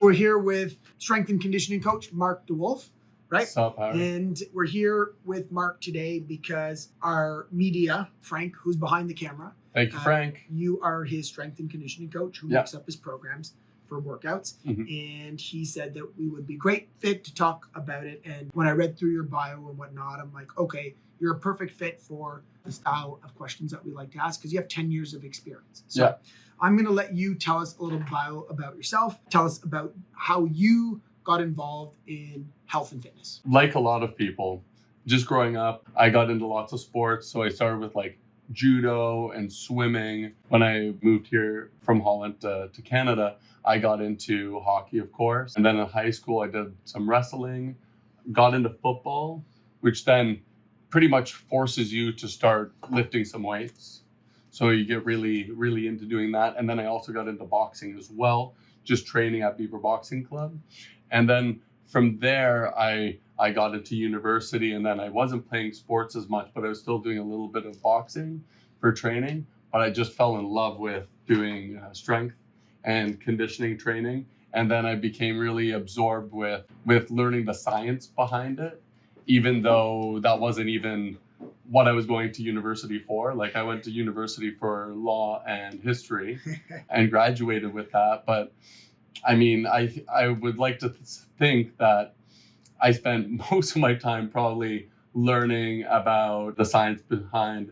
We're here with strength and conditioning coach, Mark DeWolf, right? What's up, Harry? And we're here with Mark today because our media, Frank, who's behind the camera. Thank you, Frank. You are his strength and conditioning coach who makes up his programs for workouts. And he said that we would be great fit to talk about it. And when I read through your bio and whatnot, I'm like, okay, you're a perfect fit for the style of questions that we like to ask because you have 10 years of experience. So I'm going to let you tell us a little bio about yourself. Tell us about how you got involved in health and fitness. Like a lot of people, just growing up, I got into lots of sports. So I started with like judo and swimming. When I moved here from Holland to Canada, I got into hockey, of course. And then in high school, I did some wrestling, got into football, which then pretty much forces you to start lifting some weights. So you get really, really into doing that. And then I also got into boxing as well, just training at Beaver Boxing Club. And then from there, I got into university, and then I wasn't playing sports as much, but I was still doing a little bit of boxing for training. But I just fell in love with doing strength and conditioning training. And then I became really absorbed with learning the science behind it, even though that wasn't even what I was going to university for. Like I went to university for law and history and graduated with that. But I mean, I would like to think that I spent most of my time probably learning about the science behind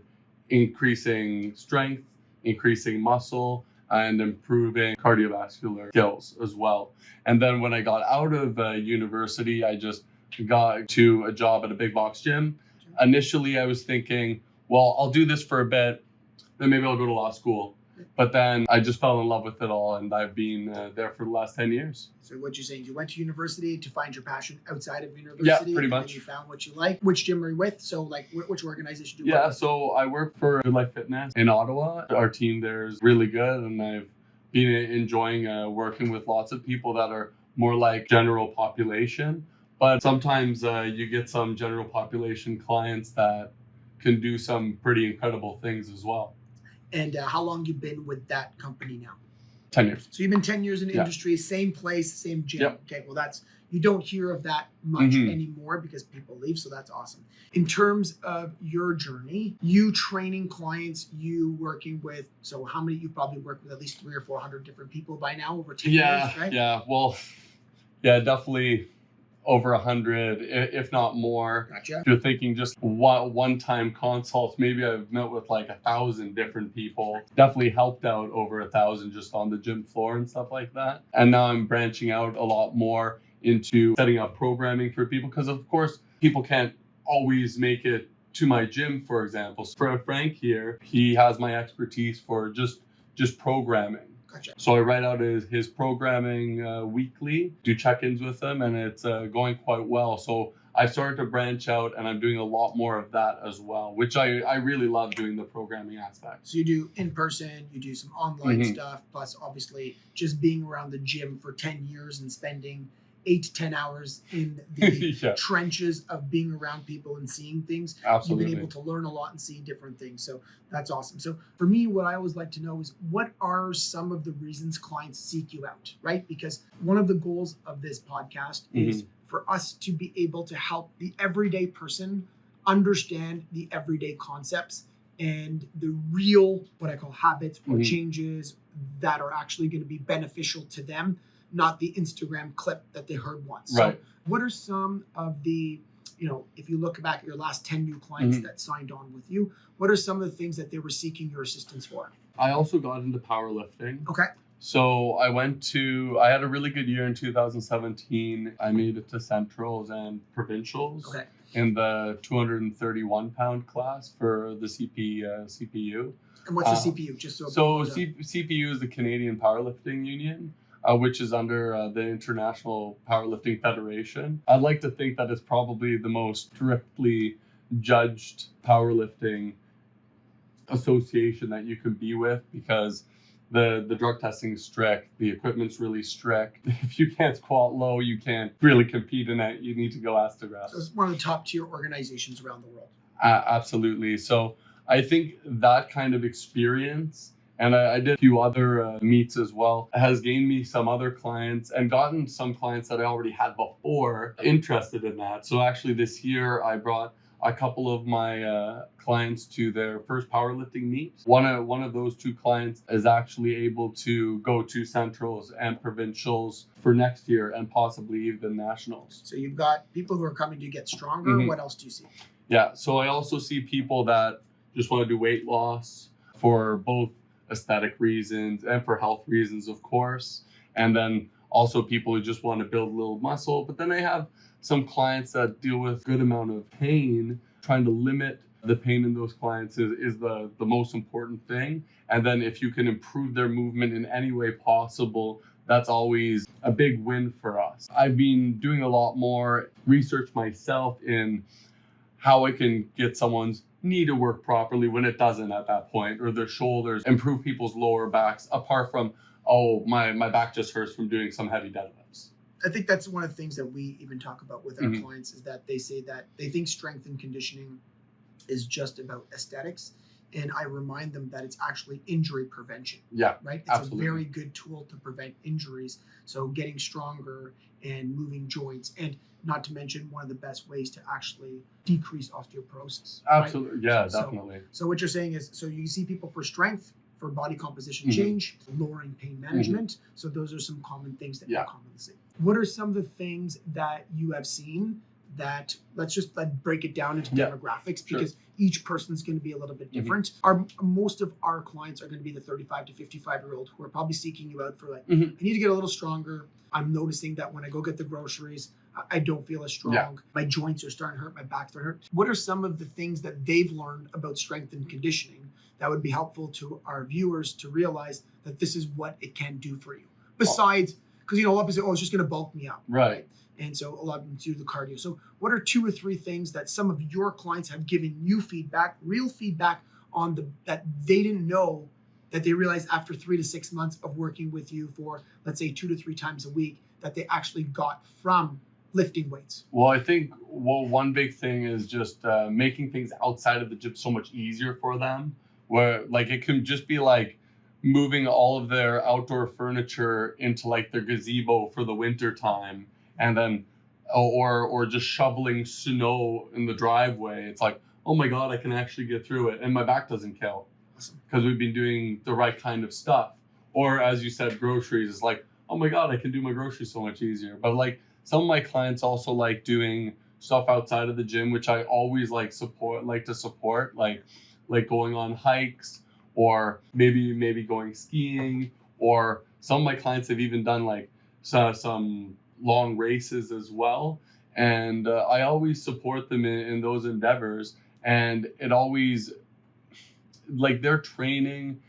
increasing strength, increasing muscle, and improving cardiovascular skills as well. And then when I got out of university, I just got to a job at a big box gym. Initially, I was thinking, well, I'll do this for a bit, then maybe I'll go to law school. But then I just fell in love with it all, and I've been there for the last 10 years. So what you're saying, you went to university to find your passion outside of university. Yeah, pretty much. And you found what you like. Which gym are you with? So like, which organization do you Yeah, work with? so I work for Goodlife Fitness in Ottawa. Our team there is really good, and I've been enjoying working with lots of people that are more like general population. But sometimes you get some general population clients that can do some pretty incredible things as well. And how long you been with that company now? 10 years. So you've been 10 years in the industry, same place, same gym. Yep. Okay, well you don't hear of that much anymore because people leave, so that's awesome. In terms of your journey, you training clients, you working with, so how many, you probably worked with at least 300 or 400 different people by now over 10 years, right? Yeah, well, yeah, definitely over 100, if not more. Gotcha. If you're thinking just one-time consults, maybe I've met with like 1,000 different people. Definitely helped out over 1,000 just on the gym floor and stuff like that. And now I'm branching out a lot more into setting up programming for people because, of course, people can't always make it to my gym, for example. So for Frank here, he has my expertise for just programming. Gotcha. So I write out his programming weekly, do check-ins with him, and it's going quite well. So I've started to branch out, and I'm doing a lot more of that as well, which I really love doing the programming aspect. So you do in person, you do some online stuff, plus obviously just being around the gym for 10 years and spending 8 to 10 hours in the trenches of being around people and seeing things. Absolutely. You've been able to learn a lot and see different things. So that's awesome. So for me, what I always like to know is what are some of the reasons clients seek you out, right? Because one of the goals of this podcast is for us to be able to help the everyday person understand the everyday concepts and the real, what I call habits or changes that are actually going to be beneficial to them, not the Instagram clip that they heard once. Right. So what are some of the, if you look back at your last 10 new clients that signed on with you, what are some of the things that they were seeking your assistance for? I also got into powerlifting. Okay. So I had a really good year in 2017. I made it to Centrals and Provincials in the 231 pound class for the CPU. And what's the CPU? Just so CPU is the Canadian Powerlifting Union, which is under the International Powerlifting Federation. I'd like to think that it's probably the most strictly judged powerlifting association that you can be with because the drug testing is strict, the equipment's really strict. If you can't squat low, you can't really compete in it. You need to go ass to grass. So it's one of the top tier organizations around the world. Absolutely. So I think that kind of experience And I did a few other meets as well. It has gained me some other clients and gotten some clients that I already had before interested in that. So actually this year I brought a couple of my clients to their first powerlifting meet. One of those two clients is actually able to go to centrals and provincials for next year and possibly even nationals. So you've got people who are coming to get stronger. Mhm. What else do you see? Yeah, so I also see people that just want to do weight loss for both aesthetic reasons and for health reasons, of course. And then also people who just want to build a little muscle. But then I have some clients that deal with a good amount of pain. Trying to limit the pain in those clients is the most important thing. And then if you can improve their movement in any way possible, that's always a big win for us. I've been doing a lot more research myself in how I can get someone's knee to work properly when it doesn't at that point, or their shoulders, improve people's lower backs, apart from, oh, my back just hurts from doing some heavy deadlifts. I think that's one of the things that we even talk about with our Mhm. clients is that they say that they think strength and conditioning is just about aesthetics. And I remind them that it's actually injury prevention, Yeah, right? It's absolutely. a very good tool to prevent injuries. So getting stronger and moving joints, and not to mention one of the best ways to actually decrease osteoporosis. Right? Absolutely. Yeah, So- definitely. So what you're saying is, so you see people for strength, for body composition Mhm. change, lowering pain management. So those are some common things that Yeah. are commonly seen. What are some of the things that you have seen that, let's just break it down into Yeah. demographics, Sure. because each person's going to be a little bit Mhm. different. Most of our clients are going to be the 35 to 55-year-old who are probably seeking you out for like, Mhm. I need to get a little stronger. I'm noticing that when I go get the groceries, I don't feel as strong. Yeah. My joints are starting to hurt. My back's starting to hurt. What are some of the things that they've learned about strength and conditioning that would be helpful to our viewers to realize that this is what it can do for you? Besides, because a lot of people say, oh, it's just going to bulk me up. Right. And so a lot of them do the cardio. So what are 2 or 3 things that some of your clients have given you feedback, real feedback on that they didn't know, that they realized after 3 to 6 months of working with you for, let's say, 2 to 3 times a week, that they actually got from lifting weights? Well, I think one big thing is just making things outside of the gym so much easier for them, where like it can just be like moving all of their outdoor furniture into like their gazebo for the winter time, and then or just shoveling snow in the driveway. It's like, oh my God, I can actually get through it, and my back doesn't kill Awesome. because we've been doing the right kind of stuff. Or as you said, groceries. It's like, oh my God, I can do my groceries so much easier. But like some of my clients also like doing stuff outside of the gym, which I always like to support, like going on hikes, or maybe going skiing, or some of my clients have even done like some long races as well. And I always support them in those endeavors. And it always, like, their training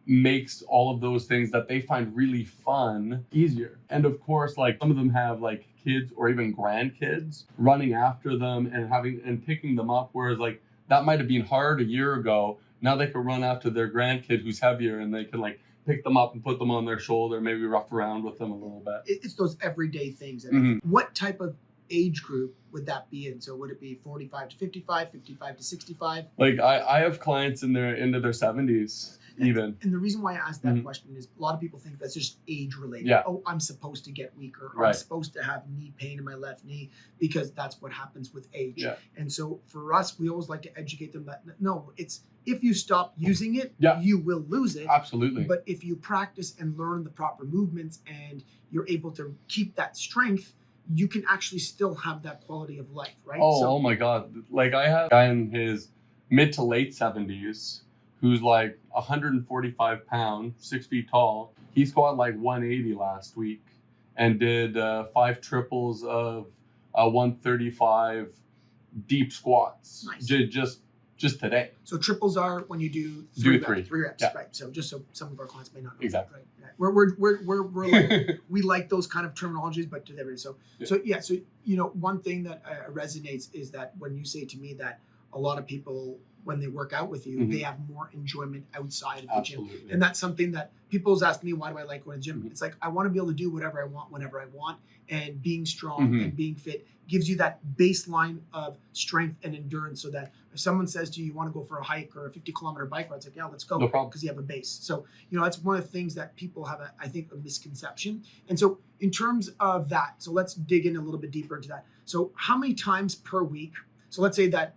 makes all of those things that they find really fun easier. And of course, like some of them have like kids or even grandkids running after them and picking them up, whereas like that might have been hard a year ago. Now they can run after their grandkid who's heavier, and they can like pick them up and put them on their shoulder, maybe rough around with them a little bit. It's those everyday things. Mhm. What type of age group would that be in? So would it be 45 to 55, 55 to 65? Like I have clients into their 70s even. And the reason why I asked that Mhm. question is a lot of people think that's just age related. Yeah. Oh, I'm supposed to get weaker. Or I'm Right. supposed to have knee pain in my left knee, because that's what happens with age. Yeah. And so for us, we always like to educate them that no, it's if you stop using it, Yeah. you will lose it. Absolutely. But if you practice and learn the proper movements and you're able to keep that strength, you can actually still have that quality of life, right? Oh my God. Like I have a guy in his mid to late 70s who's like 145 pounds, 6 feet tall. He squatted like 180 last week and did 5 triples of 135 deep squats. Nice. Just today. So triples are when you do Do three three. reps, Yeah. right? So just so some of our clients may not know. Exactly. That, right? We're like, we like those kind of terminologies, but to everybody. So one thing that resonates is that when you say to me that a lot of people when they work out with you, Mhm. they have more enjoyment outside of the gym. Absolutely. And that's something that people's asked me, why do I like going to the gym? Mhm. It's like, I want to be able to do whatever I want, whenever I want. And being strong Mhm. and being fit gives you that baseline of strength and endurance, so that if someone says to you, you want to go for a hike or a 50-kilometer bike ride, it's like, yeah, let's go. No problem. Because you have a base. So, that's one of the things that people have, I think, a misconception. And so in terms of that, so let's dig in a little bit deeper into that. So how many times per week? So let's say that,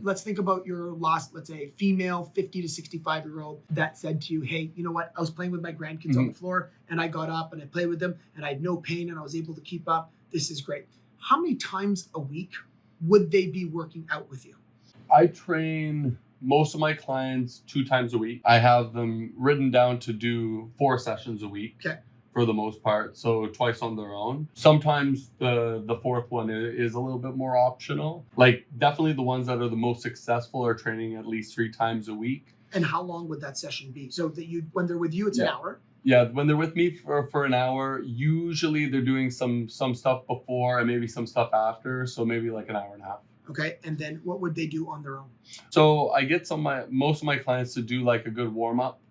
let's think about your last, let's say, female 50 to 65-year-old that said to you, hey, you know what? I was playing with my grandkids on the floor and I got up and I played with them and I had no pain and I was able to keep up. This is great. How many times a week would they be working out with you? I train most of my clients 2 times a week. I have them written down to do 4 sessions a week. Okay. For the most part, so twice on their own. Sometimes the fourth one is a little bit more optional. Like, definitely the ones that are the most successful are training at least 3 times a week. And how long would that session be? So that when they're with you, it's an hour. Yeah, when they're with me for an hour, usually they're doing some stuff before and maybe some stuff after, so maybe like an hour and a half. Okay, and then what would they do on their own? So I get most of my clients to do like a good warm up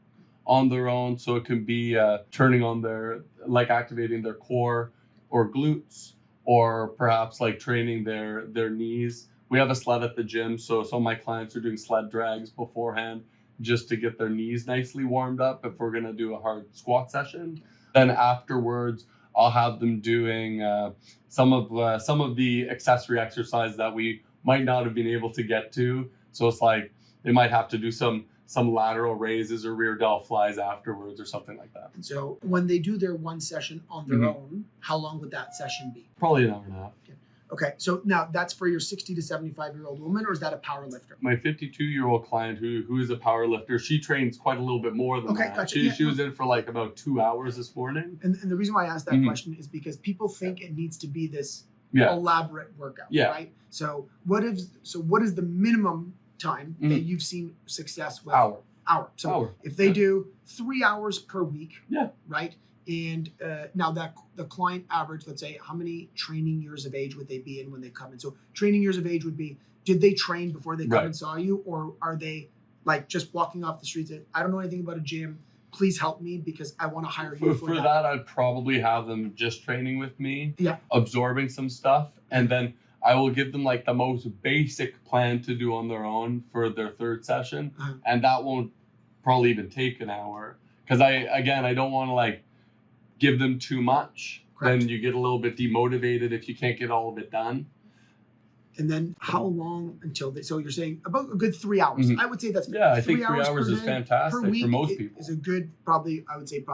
on their own. So it can be turning on activating their core or glutes, or perhaps like training their knees. We have a sled at the gym, so some of my clients are doing sled drags beforehand just to get their knees nicely warmed up if we're gonna do a hard squat session. Then afterwards, I'll have them doing some of the accessory exercise that we might not have been able to get to. So it's like they might have to do some lateral raises or rear delt flies afterwards or something like that. So when they do their one session on their own, how long would that session be? Probably an hour and a half. Okay, so now that's for your 60 to 75-year-old woman, or is that a power lifter? My 52-year-old client who is a power lifter, she trains quite a little bit more than that. Gotcha. She was in for like about 2 hours this morning. And the reason why I asked that question is because people think it needs to be this elaborate workout, right? So what is the minimum time that you've seen success with? Hour. So if they do 3 hours per week, right? And now that the client average, let's say, how many training years of age would they be in when they come in? So training years of age would be, did they train before they come and saw you? Or are they like just walking off the streets and, I don't know anything about a gym, please help me because I want to hire you for that. That, I'd probably have them just training with me, absorbing some stuff. And then I will give them like the most basic plan to do on their own for their 3rd session. And that won't probably even take an hour. Because I don't want to like give them too much. Correct. Then you get a little bit demotivated if you can't get all of it done. And then how long until so you're saying about a good 3 hours. I would say that's I think 3 hours is fantastic for most people. Is a good, probably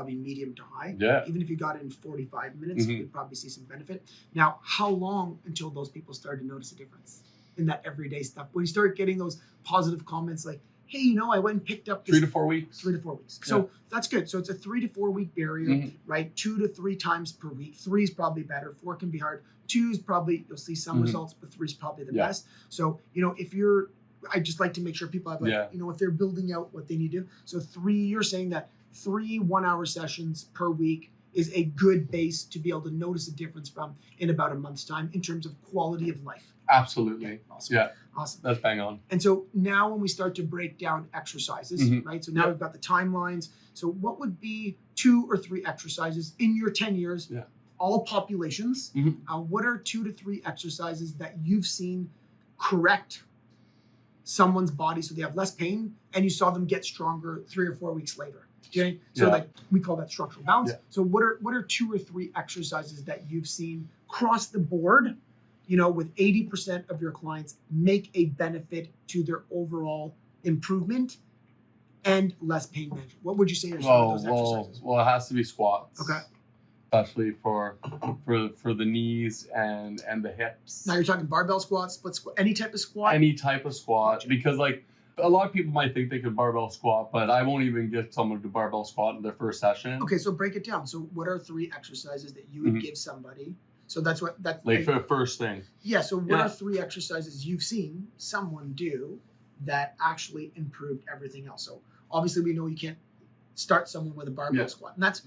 medium to high. Yeah. Even if you got in 45 minutes, you could probably see some benefit. Now, how long until those people start to notice a difference in that everyday stuff? When you start getting those positive comments like, hey, I went and picked up this 3 to 4 weeks. 3 to 4 weeks. So that's good. So it's a 3 to 4 week barrier, right? 2 to 3 times per week. 3 is probably better. 4 can be hard. 2 is probably, you'll see some results, but 3 is probably the best. So, I just like to make sure people have if they're building out what they need to do. So 3, you're saying that 3 1-hour sessions per week is a good base to be able to notice a difference from in about a month's time in terms of quality of life. Absolutely. Okay, awesome. Yeah. Awesome. That's bang on. And so now when we start to break down exercises, right? So now we've got the timelines. So what would be 2 or 3 exercises in your 10 years, all populations? What are 2 to 3 exercises that you've seen correct someone's body so they have less pain and you saw them get stronger 3 or 4 weeks later? Okay. So like we call that structural balance. So what are 2 or 3 exercises that you've seen across the board, with 80% of your clients make a benefit to their overall improvement and less pain management? What would you say are some of those exercises? Well, it has to be squats. Okay. Especially for the knees and the hips. Now you're talking barbell squats, split squat, any type of squat? Any type of squat, because like a lot of people might think they could barbell squat, but I won't even get someone to barbell squat in their first session. Okay, so break it down. So what are 3 exercises that you would give somebody? So that's for the first thing. Yeah. So what are 3 exercises you've seen someone do that actually improved everything else? So obviously we know you can't start someone with a barbell squat, and that's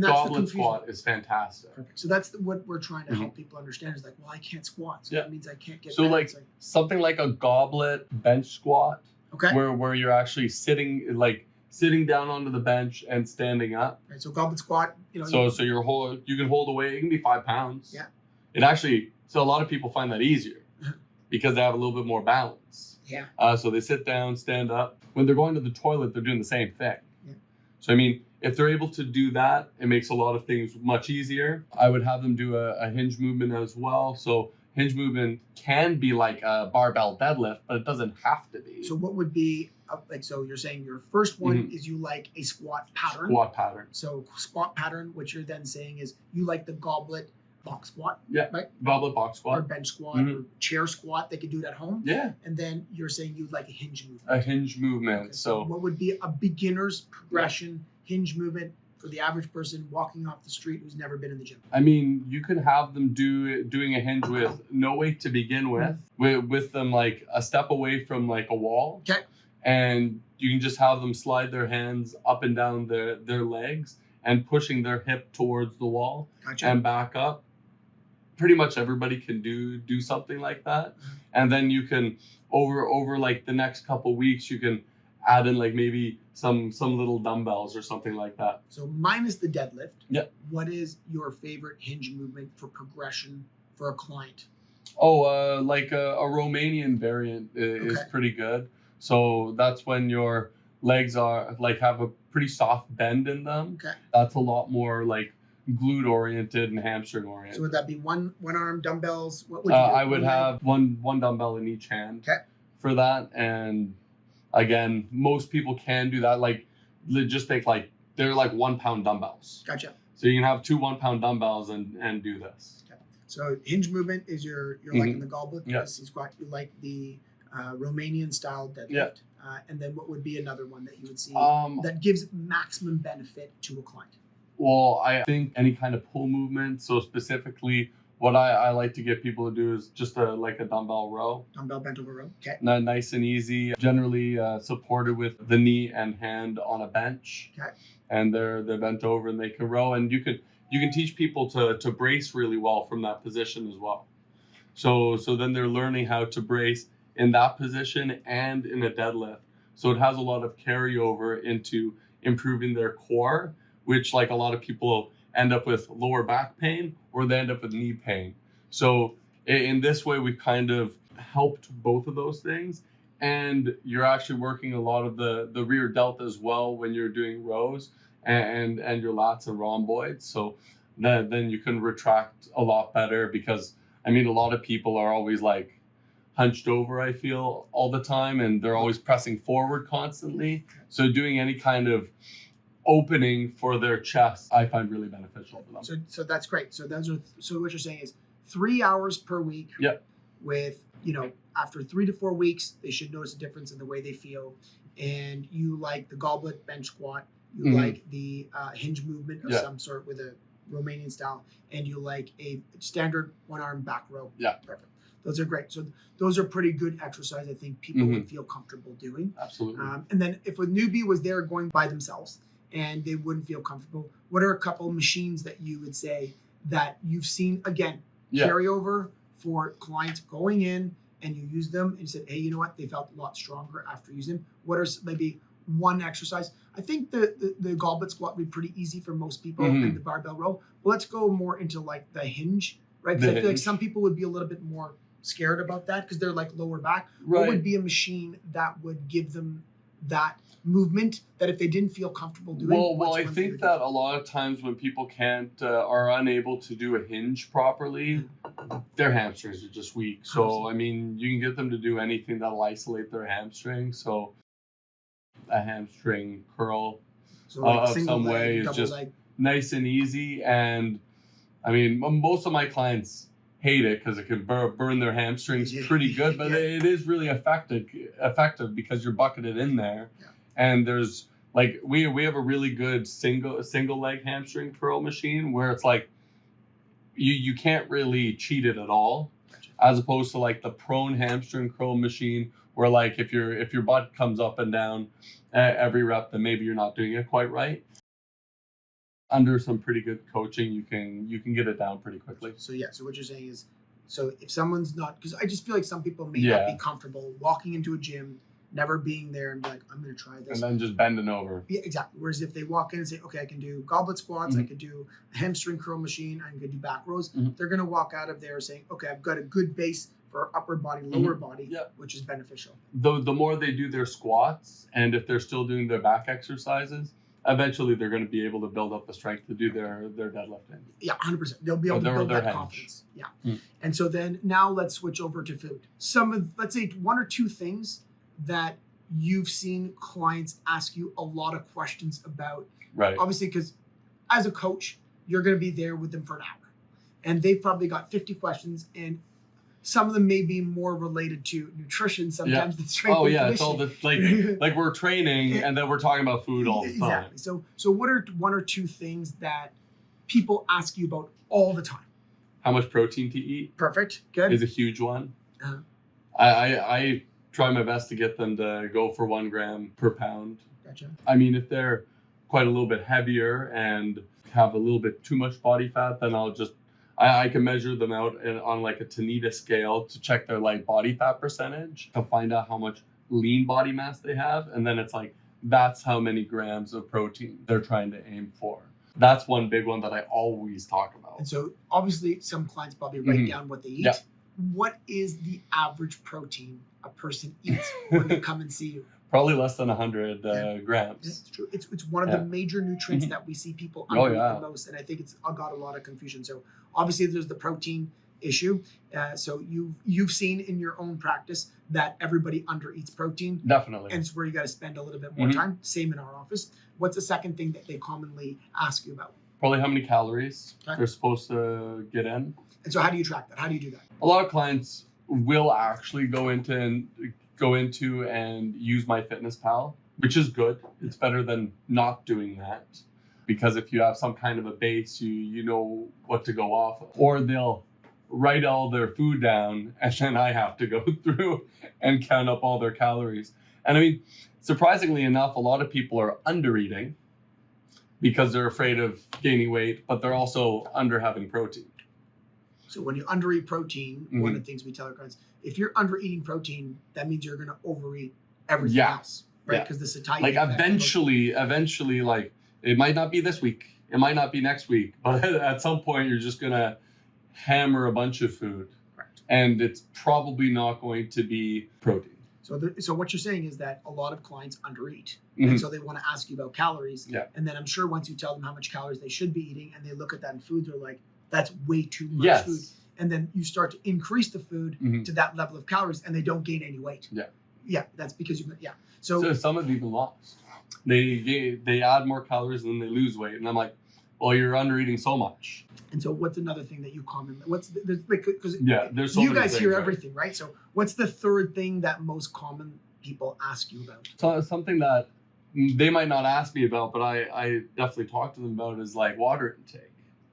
goblet squat is fantastic. Perfect. So that's what we're trying to help people understand is like, well, I can't squat, so that means I can't get. So something like a goblet bench squat Okay. where you're actually sitting down onto the bench and standing up. Right. So goblet squat. So you can hold a weight. It can be 5 pounds. Yeah. So a lot of people find that easier because they have a little bit more balance. Yeah. So they sit down, stand up. When they're going to the toilet, they're doing the same thing. Yeah. So I mean, if they're able to do that, it makes a lot of things much easier. I would have them do a hinge movement as well. So hinge movement can be like a barbell deadlift, but it doesn't have to be. So what would be so you're saying your first one is you like a squat pattern. Squat pattern. So squat pattern, what you're then saying is you like the goblet box squat. Yeah. Right? Goblet box squat. Or bench squat or chair squat. They could do it at home. Yeah. And then you're saying you'd like a hinge movement. A hinge movement. Okay, so what would be a beginner's progression hinge movement for the average person walking off the street who's never been in the gym? I mean, you could have them doing a hinge with no weight to begin with them like a step away from like a wall. Okay. And you can just have them slide their hands up and down their legs and pushing their hip towards the wall. Gotcha. And back up. Pretty much everybody can do something like that. And then you can over like the next couple weeks, you can add in like maybe some little dumbbells or something like that. So minus the deadlift. Yeah. What is your favorite hinge movement for progression for a client? Like a Romanian variant is Okay. pretty good. So that's when your legs are like have a pretty soft bend in them. Okay. That's a lot more like glute oriented and hamstring oriented. So would that be one arm dumbbells? What would you do? I would have one dumbbell in each hand for that. And again, most people can do that. Like just take they're like 1 pound dumbbells. Gotcha. So you can have 2 1 pound dumbbells and do this. Okay. So hinge movement is you're liking the goblet squat. You like the Romanian style deadlift. Yeah. And then what would be another one that you would see that gives maximum benefit to a client? Well, I think any kind of pull movement. So specifically, what I like to get people to do is just a dumbbell row. Dumbbell bent over row. Okay. Nice and easy. Generally supported with the knee and hand on a bench. Okay. And they're bent over and they can row. And you can teach people to brace really well from that position as well. So then they're learning how to brace in that position and in a deadlift. So it has a lot of carryover into improving their core, which like a lot of people end up with lower back pain or they end up with knee pain. So in this way, we kind of helped both of those things. And you're actually working a lot of the rear delta as well when you're doing rows and your lats and rhomboids. So then you can retract a lot better because, I mean, a lot of people are always like hunched over, I feel, all the time, and they're always pressing forward constantly. So doing any kind of opening for their chest, I find really beneficial for them. So that's great. So what you're saying is 3 hours per week. Yep. With, after 3 to 4 weeks, they should notice a difference in the way they feel. And you like the goblet bench squat, you like the hinge movement of some sort with a Romanian style, and you like a standard 1 arm back row. Yeah. Perfect. Those are great. So those are pretty good exercise I think people would feel comfortable doing. Absolutely. And then if a newbie was there going by themselves and they wouldn't feel comfortable, what are a couple of machines that you would say that you've seen, again, carry over for clients going in and you use them and you said, hey, you know what? They felt a lot stronger after using them. What are maybe one exercise? I think the goblet squat would be pretty easy for most people and the barbell row. But let's go more into like the hinge, right? Because I feel like some people would be a little bit more scared about that because they're like lower back. Right. What would be a machine that would give them that movement that if they didn't feel comfortable doing? Well, I think that a lot of times when people are unable to do a hinge properly, their hamstrings are just weak. So, I mean, you can get them to do anything that'll isolate their hamstring. So a hamstring curl of some way is just nice and easy. And I mean, most of my clients hate it because it can burn their hamstrings pretty good, but it is really effective because you're bucketed in there. Yeah. And there's like we have a really good single leg hamstring curl machine where it's like you can't really cheat it at all, as opposed to like the prone hamstring curl machine where like if your butt comes up and down every rep, then maybe you're not doing it quite right. Under some pretty good coaching, you can get it down pretty quickly. So what you're saying is, so if someone's not, because I just feel like some people may not be comfortable walking into a gym never being there and be like, I'm going to try this. And then just bending over. Yeah, exactly. Whereas if they walk in and say, okay, I can do goblet squats, I could do a hamstring curl machine, I can do back rows, they're going to walk out of there saying, okay, I've got a good base for upper body, lower body, which is beneficial. The more they do their squats, and if they're still doing their back exercises, eventually they're going to be able to build up the strength to do their deadlifting. Yeah, 100%. They'll be able to build that confidence. Yeah. And so then now let's switch over to food. Let's say one or two things that you've seen clients ask you a lot of questions about. Right. Obviously, because as a coach, you're going to be there with them for an hour. And they've probably got 50 questions, and some of them may be more related to nutrition, sometimes the strength and conditioning. It's all like we're training and then we're talking about food all the time. Exactly. So what are one or two things that people ask you about all the time? How much protein to eat? Perfect. Good. Is a huge one. I try my best to get them to go for 1 gram per pound. Gotcha. I mean, if they're quite a little bit heavier and have a little bit too much body fat, then I can measure them out on like a Tanita scale to check their like body fat percentage to find out how much lean body mass they have. And then it's like, that's how many grams of protein they're trying to aim for. That's one big one that I always talk about. And so obviously some clients probably write down what they eat. Yeah. What is the average protein a person eats when they come and see you? Probably less than 100 grams. It's true. It's one of the major nutrients that we see people undereat the most, and I think it's got a lot of confusion. So obviously there's the protein issue. So you've seen in your own practice that everybody undereats protein. Definitely. And it's where you got to spend a little bit more time. Same in our office. What's the second thing that they commonly ask you about? Probably how many calories they're supposed to get in. And so how do you track that? How do you do that? A lot of clients will actually go into and use MyFitnessPal, which is good. It's better than not doing that, because if you have some kind of a base, you know what to go off of. Or they'll write all their food down, and then I have to go through and count up all their calories. And I mean, surprisingly enough, a lot of people are under eating because they're afraid of gaining weight, but they're also under having protein. So when you undereat protein, one of the things we tell our clients, if you're under-eating protein, that means you're going to overeat everything else, right? Because the satiety. Like eventually, like it might not be this week, it might not be next week, but at some point you're just going to hammer a bunch of food, and it's probably not going to be protein. So what you're saying is that a lot of clients undereat, and so they want to ask you about calories. Yeah. And then I'm sure once you tell them how much calories they should be eating, and they look at that in food, they're like, that's way too much food. And then you start to increase the food to that level of calories, and they don't gain any weight. Yeah, that's because So some have even lost. They add more calories and then they lose weight, and I'm like, well, you're under eating so much. And so what's another thing that you comment? Because there's so you many guys things, hear everything, right? So what's the third thing that most common people ask you about? So something that they might not ask me about, but I definitely talk to them about is like water intake.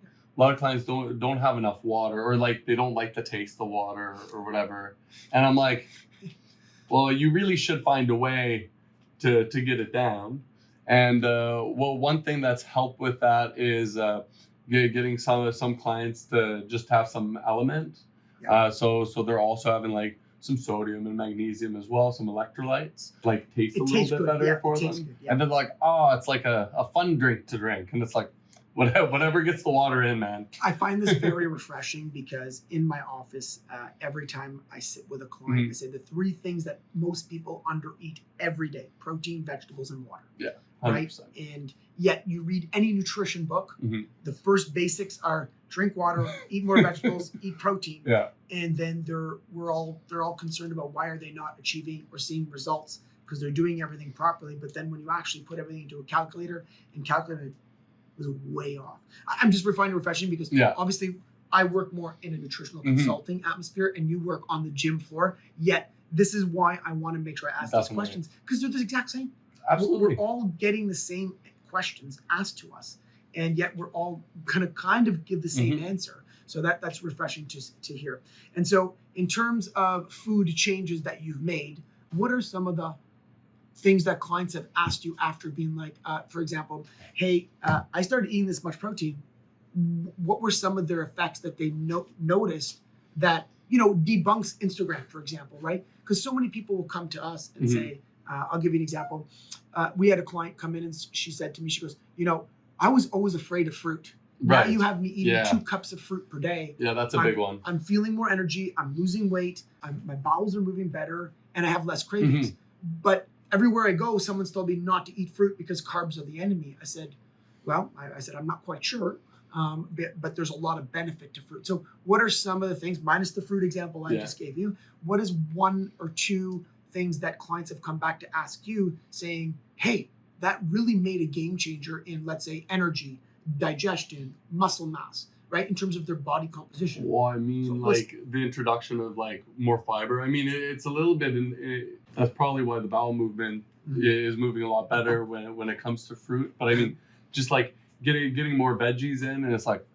A lot of clients don't have enough water, or like they don't like the taste of the water or whatever. And I'm like, well, you really should find a way to get it down. And one thing that's helped with that is getting some clients to just have some element. So they're also having like some sodium and magnesium as well, some electrolytes, like taste a little bit better for them. Good, and they're like, oh, it's like a fun drink to drink. And it's like, whatever gets the water in, man. I find this very refreshing because in my office, every time I sit with a client, I say the 3 things that most people undereat every day: protein, vegetables, and water. Yeah, 100%. Right? And yet you read any nutrition book, the first basics are drink water, eat more vegetables, eat protein. Yeah. And then they're all concerned about why are they not achieving or seeing results, because they're doing everything properly. But then when you actually put everything into a calculator and calculate it, was way off. I'm just finding it refreshing because obviously I work more in a nutritional consulting atmosphere and you work on the gym floor. Yet this is why I want to make sure I ask these questions, because they're the exact same. Absolutely. We're all getting the same questions asked to us, and yet we're all gonna kind of give the same answer. So that's refreshing to hear. And so in terms of food changes that you've made, what are some of the things that clients have asked you after being like, for example, hey, I started eating this much protein. What were some of their effects that they noticed that, debunks Instagram, for example, right? Because so many people will come to us and say, I'll give you an example. We had a client come in and she said to me, she goes, I was always afraid of fruit. Now you have me eating 2 cups of fruit per day. Yeah, that's a big one. I'm feeling more energy. I'm losing weight. My bowels are moving better, and I have less cravings. But everywhere I go, someone's told me not to eat fruit because carbs are the enemy. I said, well, I'm not quite sure, but there's a lot of benefit to fruit. So what are some of the things, minus the fruit example I just gave you, what is 1 or 2 things that clients have come back to ask you saying, hey, that really made a game changer in, let's say, energy, digestion, muscle mass, right? In terms of their body composition. Well, I mean, the introduction of more fiber. I mean, it's a little bit, that's probably why the bowel movement is moving a lot better when it comes to fruit. But I mean, just getting more veggies in, and it's like,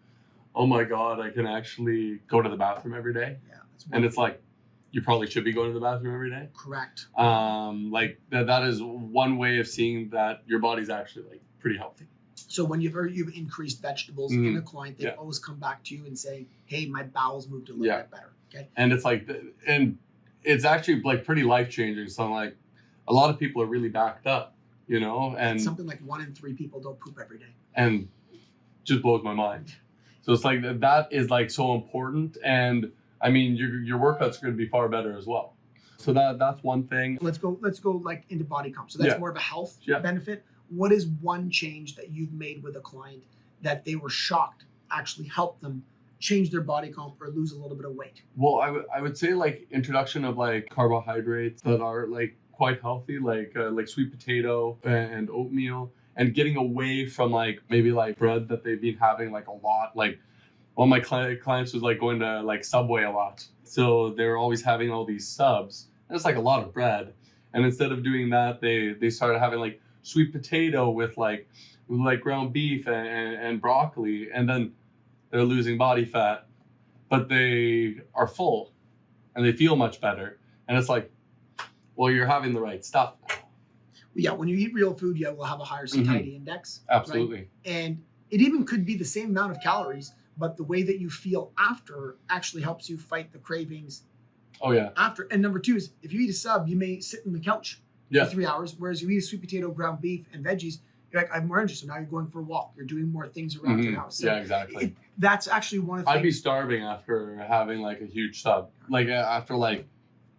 oh my God, I can actually go to the bathroom every day. Yeah, and it's like, you probably should be going to the bathroom every day. Correct. That is one way of seeing that your body's actually pretty healthy. So when you've increased vegetables in a client, they always come back to you and say, hey, my bowels moved a little bit better. Okay. And it's and it's actually pretty life-changing. So a lot of people are really backed up, and something like 1 in 3 people don't poop every day. And just blows my mind. So it's that is so important. And I mean, your workouts are going to be far better as well. So that's one thing. Let's go into body comp. So that's more of a health benefit. What is one change that you've made with a client that they were shocked actually helped them change their body comp or lose a little bit of weight? Well, I would say introduction of carbohydrates that are quite healthy, like sweet potato and oatmeal, and getting away from maybe bread that they've been having a lot. One of my clients was going to Subway a lot, so they're always having all these subs. And it's a lot of bread, and instead of doing that, they started having sweet potato with ground beef and broccoli, and then they're losing body fat, but they are full and they feel much better. And it's well, you're having the right stuff now. Yeah, when you eat real food, you will have a higher satiety index. Absolutely. Right? And it even could be the same amount of calories, but the way that you feel after actually helps you fight the cravings. Oh yeah. After. And number 2 is if you eat a sub, you may sit on the couch for 3 hours, whereas you eat a sweet potato, ground beef, and veggies, you're I have more energy. So now you're going for a walk. You're doing more things around your house. So yeah, exactly. That's actually one of the I'd be starving after having a huge sub. After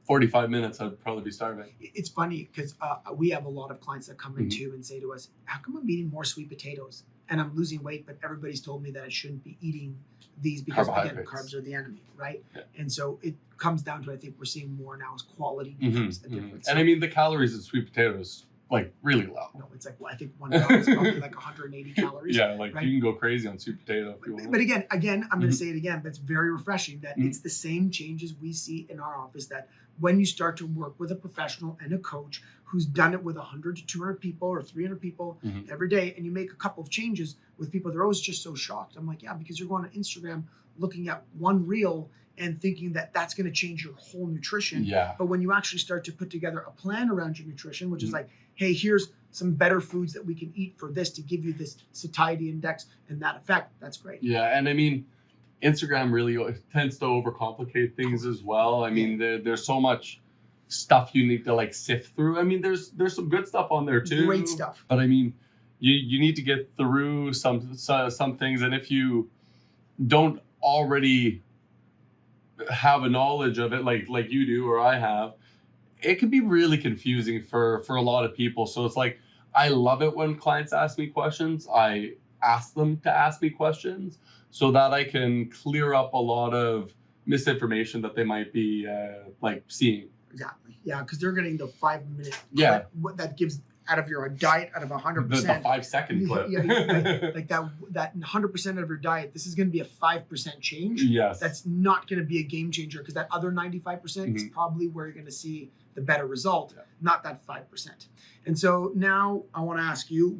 45 minutes, I'd probably be starving. It's funny because we have a lot of clients that come in too and say to us, how come I'm eating more sweet potatoes and I'm losing weight, but everybody's told me that I shouldn't be eating these because, again, carbs are the enemy, right? Yeah. And so it comes down to, I think we're seeing more now is quality becomes a difference. And I mean, the calories in sweet potatoes, really low. No, it's I think 1 pound is probably 180 calories. Yeah, right? You can go crazy on sweet potato if you want. But again, I'm going to say it again, but it's very refreshing that it's the same changes we see in our office, that when you start to work with a professional and a coach who's done it with 100 to 200 people or 300 people every day, and you make a couple of changes with people, they're always just so shocked. I'm yeah, because you're going on Instagram looking at one reel and thinking that that's going to change your whole nutrition. Yeah. But when you actually start to put together a plan around your nutrition, which is hey, here's some better foods that we can eat for this to give you this satiety index and that effect, that's great. Yeah, and I mean, Instagram really tends to overcomplicate things as well. I mean, there's so much stuff you need to sift through. I mean, there's some good stuff on there too. Great stuff. But I mean, you need to get through some things, and if you don't already have a knowledge of it like you do or I have, it can be really confusing for a lot of people. So it's I love it when clients ask me questions. I ask them to ask me questions so that I can clear up a lot of misinformation that they might be seeing. Exactly. Yeah, because they're getting the 5-minute clip, what that gives out of your diet out of 100%. The 5-second clip. Yeah, that 100% of your diet, this is going to be a 5% change. Yes. That's not going to be a game changer, because that other 95% is probably where you're going to see the better result, not that 5%. And so now I want to ask you,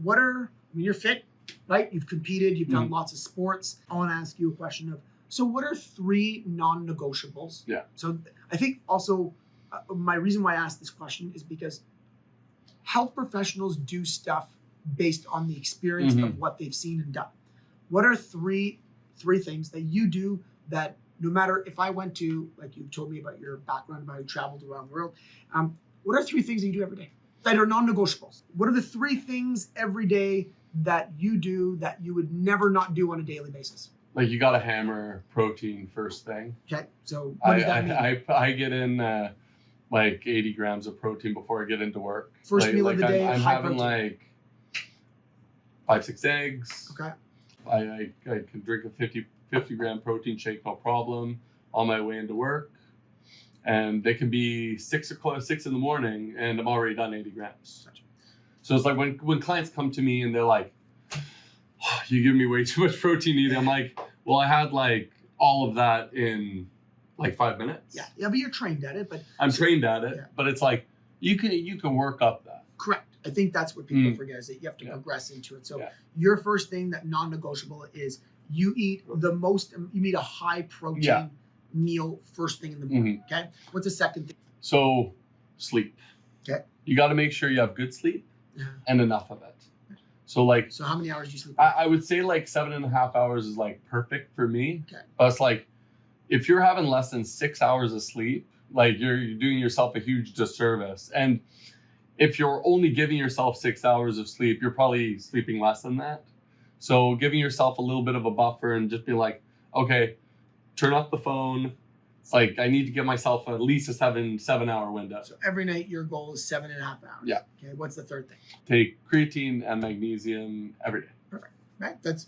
you're fit, right? You've competed, you've done lots of sports. I want to ask you a question of, so what are 3 non-negotiables? Yeah. So I think also my reason why I asked this question is because health professionals do stuff based on the experience of what they've seen and done. What are three things that you do that no matter if I went to, like you told me about your background, about you traveled around the world, what are 3 things that you do every day? that are non-negotiables. What are the 3 things every day that you do that you would never not do on a daily basis? Like you got to hammer protein first thing. Okay, so what does that mean? I get in like 80 grams of protein before I get into work. First meal of the day, I'm high having protein. like 5-6 eggs. Okay. I can drink a 50 gram protein shake, no problem, on my way into work. And they can be 6 in the morning and I'm already done 80 grams. Gotcha. So it's like when clients come to me and they're like, oh, you give me way too much protein eating. I'm like, well, I had like all of that in like 5 minutes. Yeah, but you're trained at it. But I'm trained at it, but it's like you can work up that. Correct. I think that's what people forget is that you have to progress into it. So your first thing that non-negotiable is you eat a high protein meal first thing in the morning. Okay. What's the second thing? So sleep. Okay. You got to make sure you have good sleep and enough of it. So how many hours do you sleep? I would say like 7.5 hours is like perfect for me. Okay. But it's like, if you're having less than 6 hours of sleep, like you're doing yourself a huge disservice. And if you're only giving yourself 6 hours of sleep, you're probably sleeping less than that. So giving yourself a little bit of a buffer and just be like, okay, turn off the phone. It's like, I need to give myself at least a 7-hour window. So every night your goal is 7.5 hours. Yeah. Okay. What's the third thing? Take creatine and magnesium every day. Perfect. Right. Those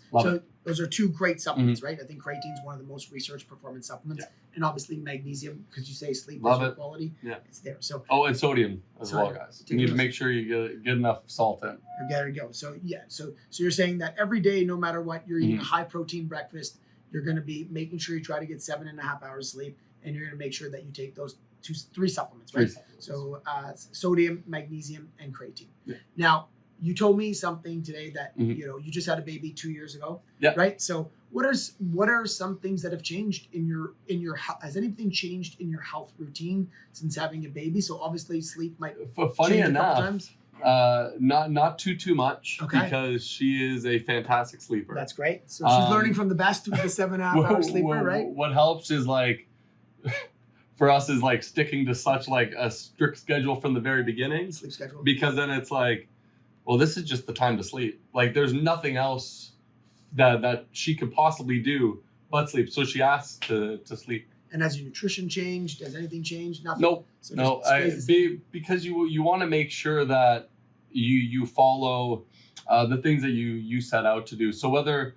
are 2 great supplements, right? I think creatine is one of the most researched performance supplements, and obviously magnesium, because you say sleep is your quality. Yeah, it's there. So and sodium as well, guys. You need to make sure you get enough salt in. There you go. So so you're saying that every day, no matter what, you're eating a high protein breakfast. You're going to be making sure you try to get 7.5 hours sleep, and you're going to make sure that you take those 3 supplements, right? 3 supplements. So sodium, magnesium, and creatine. Yeah. Now, you told me something today that you just had a baby 2 years ago, right? So what are some things that have changed in your has anything changed in your health routine since having a baby? So obviously sleep might funny change enough, a couple times. Not too much, because she is a fantastic sleeper. That's great. So she's learning from the best with the 7.5 hour sleeper, right? What helps is like for us is like sticking to such like a strict schedule from the very beginning. Sleep schedule. Because then it's like, well, this is just the time to sleep. Like there's nothing else that she could possibly do but sleep. So she asks to sleep. And has your nutrition changed? Has anything changed? Nothing. Nope. So no. Because you want to make sure that you follow the things that you set out to do. So whether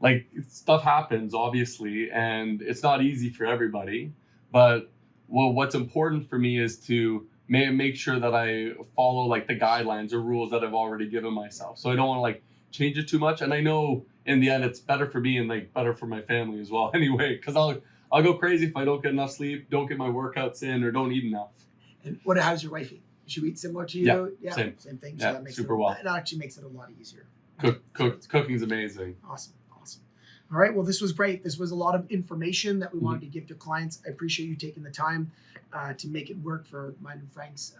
like stuff happens, obviously, and it's not easy for everybody, but what's important for me is to make sure that I follow like the guidelines or rules that I've already given myself. So I don't want to like change it too much. And I know in the end it's better for me and like better for my family as well anyway, because I'll go crazy if I don't get enough sleep, don't get my working's in, or don't eat enough. And how's your wife eat? Does she eat similar to you? Yeah, same thing. So yeah, that makes super well. It actually makes it a lot easier. Cooking's amazing. Awesome. All right. Well, this was great. This was a lot of information that we wanted to give to clients. I appreciate you taking the time to make it work for mine and Frank's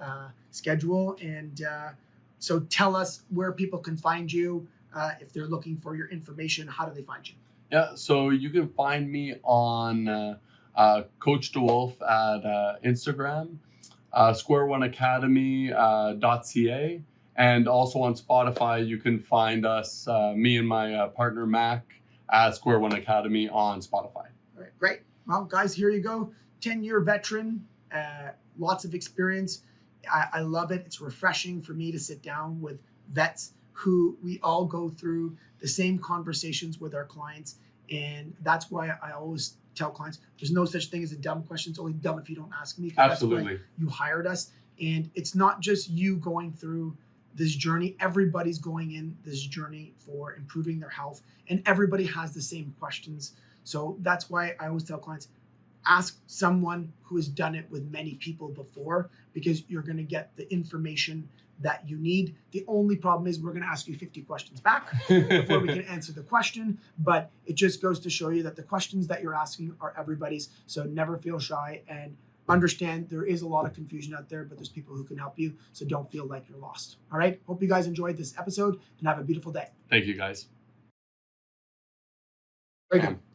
schedule. And so tell us where people can find you if they're looking for your information. How do they find you? Yeah, so you can find me on Coach DeWolf at Instagram, square1academy.ca, and also on Spotify. You can find us, me and my partner Mac, at Square One Academy on Spotify. All right, great. Well, guys, here you go. 10-year veteran, lots of experience. I love it. It's refreshing for me to sit down with vets who we all go through the same conversations with our clients. And that's why I always tell clients, there's no such thing as a dumb question. It's only dumb if you don't ask me. Absolutely. That's why you hired us. And it's not just you going through this journey. Everybody's going in this journey for improving their health. And everybody has the same questions. So that's why I always tell clients, ask someone who has done it with many people before, because you're going to get the information that you need. The only problem is we're going to ask you 50 questions back before we can answer the question, but it just goes to show you that the questions that you're asking are everybody's. So never feel shy and understand there is a lot of confusion out there, but there's people who can help you. So don't feel like you're lost. All right. Hope you guys enjoyed this episode and have a beautiful day. Thank you, guys. Very good.